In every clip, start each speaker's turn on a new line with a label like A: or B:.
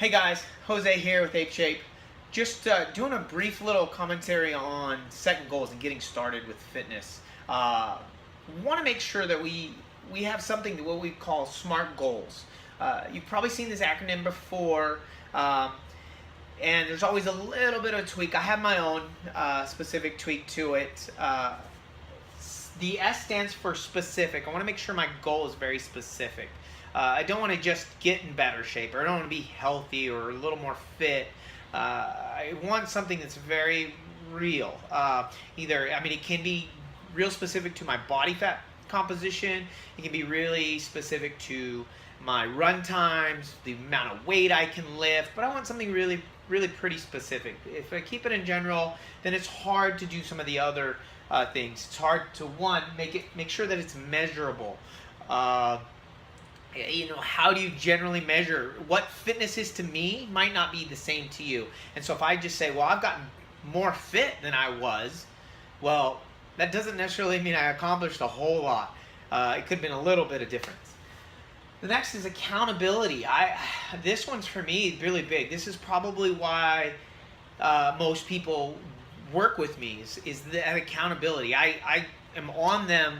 A: Hey guys, Jose here with Ape Shape. Just doing a brief little commentary on setting goals and getting started with fitness. Want to make sure that we have something that what we call SMART goals. You've probably seen this acronym before, and there's always a little bit of a tweak. I have my own specific tweak to it. The S stands for specific. I want to make sure my goal is very specific. I don't want to just get in better shape, or I don't want to be healthy or a little more fit. I want something that's very real. It can be real specific to my body fat composition. It can be really specific to my run times, the amount of weight I can lift, but I want something really, really pretty specific. If I keep it in general, then it's hard to do some of the other things. It's hard to make sure that it's measurable. How do you generally measure what fitness is to me might not be the same to you. And so if I just say, well, I've gotten more fit than I was, well, that doesn't necessarily mean I accomplished a whole lot. It could have been a little bit of difference. The next is accountability. This one's for me really big. This is probably why most people work with me is that accountability. I am on them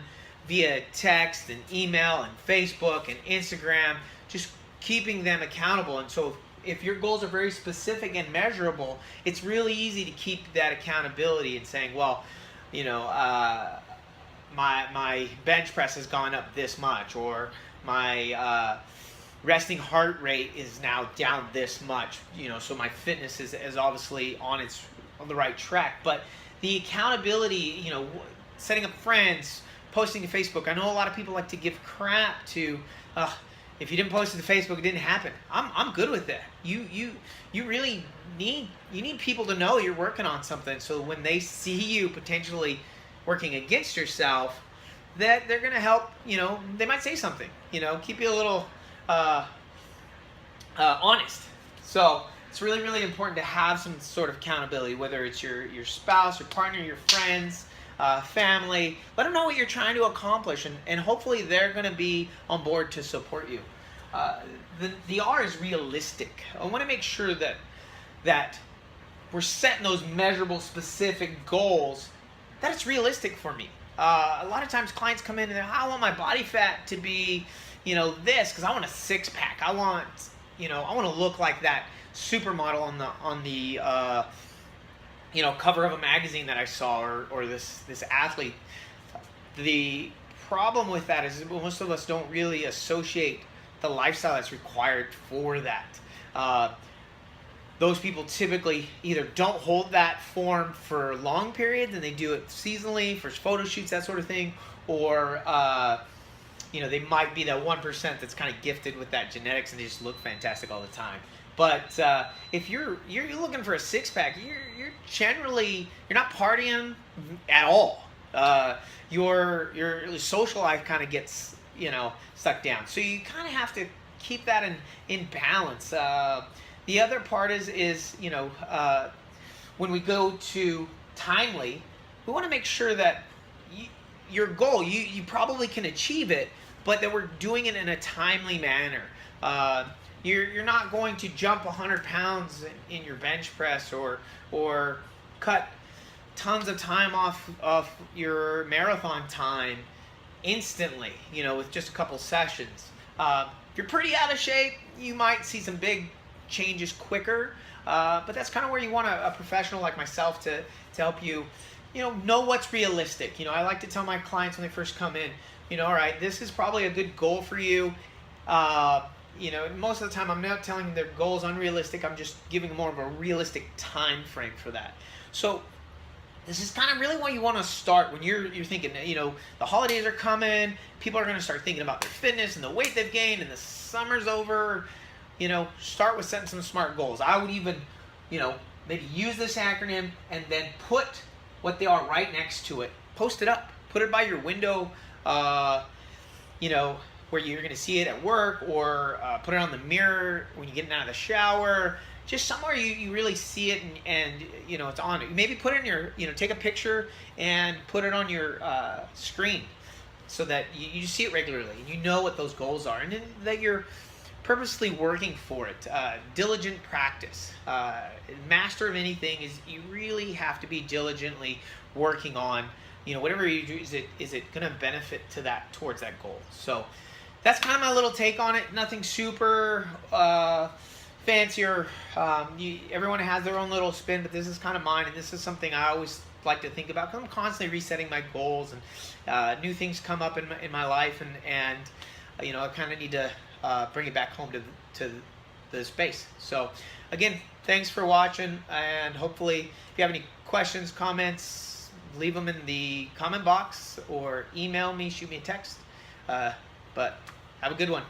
A: via text and email and Facebook and Instagram, just keeping them accountable. And so if your goals are very specific and measurable, it's really easy to keep that accountability and saying, well, my bench press has gone up this much, or my resting heart rate is now down this much, so my fitness is obviously on the right track. But the accountability, setting up friends, posting to Facebook. I know a lot of people like to give crap to, if you didn't post it to Facebook, it didn't happen. I'm good with that. You really need people to know you're working on something, so when they see you potentially working against yourself, that they're gonna help. They might say something. Keep you a little honest. So it's really, really important to have some sort of accountability, whether it's your spouse, your partner, your friends, family. Let them know what you're trying to accomplish, and hopefully they're going to be on board to support you. The R is realistic. I want to make sure that we're setting those measurable, specific goals, that it's realistic for me. A lot of times clients come in and I want my body fat to be, this, because I want a six-pack. I want to look like that supermodel on the cover of a magazine that I saw, or this athlete. The problem with that is most of us don't really associate the lifestyle that's required for that. Those people typically either don't hold that form for long periods and they do it seasonally for photo shoots, that sort of thing, or they might be that 1% that's kind of gifted with that genetics and they just look fantastic all the time. But if you're looking for a six-pack, you're not partying at all. Your social life kind of gets stuck down. So you kind of have to keep that in balance. The other part is when we go to timely, we want to make sure that your goal, you probably can achieve it, but that we're doing it in a timely manner. You're not going to jump 100 pounds in your bench press or cut tons of time off your marathon time instantly, with just a couple sessions. If you're pretty out of shape, you might see some big changes quicker, but that's kind of where you want a professional like myself to help you, know what's realistic. I like to tell my clients when they first come in, all right, this is probably a good goal for you. Most of the time I'm not telling them their goal is unrealistic. I'm just giving them more of a realistic time frame for that. So this is kind of really where you want to start when you're thinking, the holidays are coming. People are going to start thinking about their fitness and the weight they've gained, and the summer's over. Start with setting some SMART goals. I would even, maybe use this acronym and then put what they are right next to it. Post it up. Put it by your window, where you're going to see it at work, or put it on the mirror when you're getting out of the shower. Just somewhere you really see it and it's on it. Maybe put it in your, take a picture and put it on your screen so that you see it regularly and you know what those goals are, and then that you're purposely working for it. Diligent practice. Master of anything is you really have to be diligently working on, whatever you do. Is it going to benefit towards that goal? So that's kind of my little take on it. Nothing super fancier. Everyone has their own little spin, but this is kind of mine, and this is something I always like to think about because I'm constantly resetting my goals, and new things come up in my life, and I kind of need to bring it back home to the space. So again, thanks for watching, and hopefully if you have any questions, comments, leave them in the comment box or email me, shoot me a text. But have a good one.